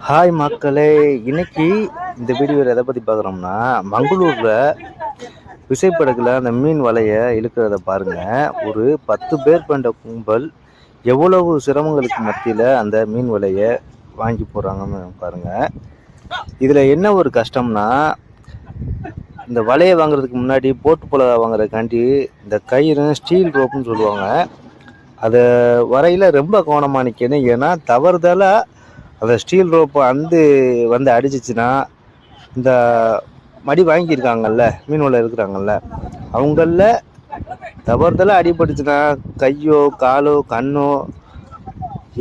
Hi மக்களே, இன்னைக்கு இந்த வீடியோவில் எதை பற்றி பார்க்குறோம்னா, மங்களூரில் விசைப்படகுல அந்த மீன் வலையை இழுக்கிறத பாருங்க. ஒரு 10 பேர் கொண்ட கும்பல் எவ்வளவு சிரமங்களுக்கு மத்தியில் அந்த மீன் வலையை வாங்கி போடுறாங்கன்னு பாருங்க. இதில் என்ன ஒரு கஷ்டம்னா, இந்த வலையை வாங்குறதுக்கு முன்னாடி போட்டு போல வாங்குறதுக்காண்டி இந்த கயிறு ஸ்டீல் ரோப்புன்னு சொல்லுவாங்க, அதை வரையில் ரொம்ப கவனமாக நிற்கணும். ஏன்னா தவறுதலாக அந்த ஸ்டீல் ரோப்பு வந்து அடிச்சிச்சுன்னா, இந்த மடி வாங்கியிருக்காங்கல்ல, மீன் வலை இருக்கிறாங்கல்ல, அவங்கள தவறுதலாக அடிபட்டுச்சுன்னா கையோ காலோ கண்ணோ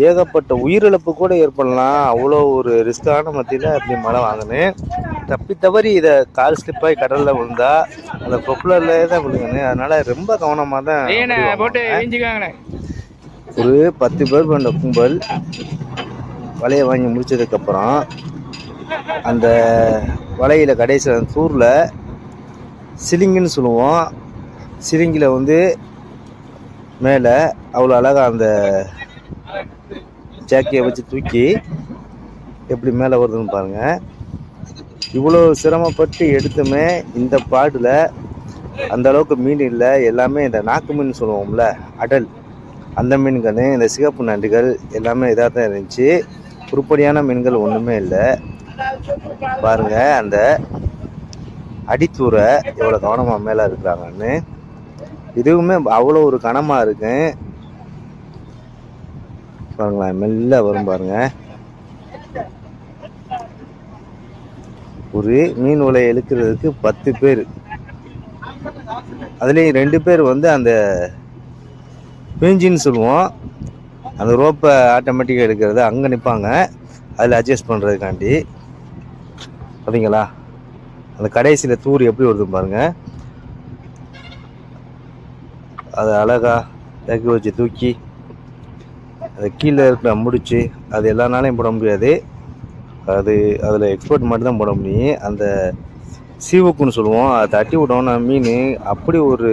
ஏகப்பட்ட உயிரிழப்பு கூட ஏற்படலாம். அவ்வளோ ஒரு ரிஸ்கான மத்தியில் அப்படி மழை வாங்கினேன். தப்பி தவறி இதை கால் ஸ்லிப்பாகி கடலில் விழுந்தா அந்த ப்ரொப்பலர்லேயே தான் விழுங்கணும். அதனால் ரொம்ப கவனமாக தான் போட்டு. ஒரு 10 பேர் கொண்ட கும்பல் வலையை வாங்கி முடிச்சதுக்கப்புறம் அந்த வலையில் கடைசியில் தூரில் சிலிங்குன்னு சொல்லுவோம், சிலிங்கில் வந்து மேலே அவ்வளோ அழகாக அந்த ஜாக்கியை வச்சு தூக்கி எப்படி மேலே வருதுன்னு பாருங்கள். இவ்வளோ சிரமப்பட்டு எடுத்துமே இந்த பாட்டில் அந்த அளவுக்கு மீன் இல்லை. எல்லாமே இந்த நாக்கு மீன் சொல்லுவோம்ல, அடல், அந்த மீன்கள், இந்த சிகப்பு நண்டுகள் எல்லாமே இதாக தான் இருந்துச்சு. உருப்படியான மீன்கள் ஒன்றுமே இல்லை. பாருங்க அந்த அடித்தூரை எவ்வளோ கவனமாக மேலே இருக்கிறாங்கன்னு. இதுவுமே அவ்வளோ ஒரு கனமாக இருக்கு பாருங்களேன். மெல்ல வரும் பாருங்க. ஒரு மீன் வலையை இழுக்கிறதுக்கு 10 பேர், அதுலேயும் 2 பேர் வந்து அந்த பிஞ்சின்னு சொல்லுவோம், அந்த ரோப்பை ஆட்டோமேட்டிக்காக எடுக்கிறது, அங்கே நிற்பாங்க அதில் அட்ஜஸ்ட் பண்ணுறதுக்காண்டி. பார்த்தீங்களா அந்த கடைசியில் தூர் எப்படி வருது பாருங்க. அதை அழகாக தக்கி வச்சு தூக்கி அதை கீழே இருக்கிற முடிச்சு, அது எல்லா நாளையும் போட முடியாது, அது அதில் எக்ஸ்போர்ட் மட்டும் தான் போட முடியும். அந்த சீவுக்குன்னு சொல்லுவோம், அதை தட்டி விட்டோம்னா மீன் அப்படி ஒரு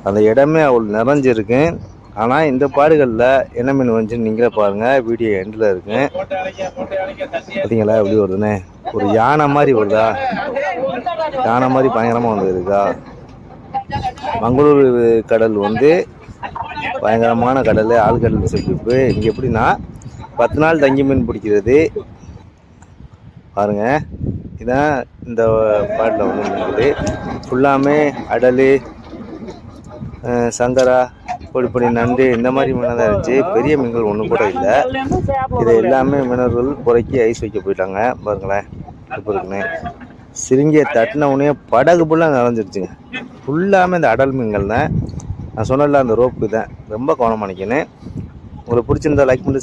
அந்த இடமே அவ்வளோ நிறைஞ்சிருக்கு. ஆனால் இந்த பாடுகளில் என்ன மீன் வந்துச்சுன்னு நீங்களே பாருங்கள், வீடியோ எண்டில் இருக்கு. பார்த்தீங்களா எப்படி வருதுன்னு. ஒரு யானை மாதிரி வருதா, யானை மாதிரி பயங்கரமாக வந்துருக்கா. மங்களூர் கடல் வந்து பயங்கரமான கடல், ஆழ்கடல் செழிப்பு. இங்கே எப்படின்னா 10 நாள் தங்கி மீன் பிடிக்கிறது பாருங்க. இதுதான் இந்த பாட்டில் வந்து இருக்குது. ஃபுல்லாமே அடல், சங்கரா, பொடிப்பொடி நண்டு, இந்த மாதிரி மீனாக தான் இருந்துச்சு. பெரிய மீன்கள் ஒன்றும் கூட இல்லை. இது எல்லாமே மீனவர்கள் குறைக்கி ஐஸ் வைக்க போயிட்டாங்க பாருங்களேன். இப்போ இருக்குன்னு சிரிங்கியை தட்டின உடனே படகு ஃபுல்லாக நிறைஞ்சிருச்சுங்க. ஃபுல்லாமே இந்த அடல் மீன்கள் தான். நான் சொன்னல அந்த ரோப்பு தான். ரொம்ப கவனம் பண்ணிக்கணும். உங்களுக்கு பிடிச்சிருந்தா லைக் பண்ணி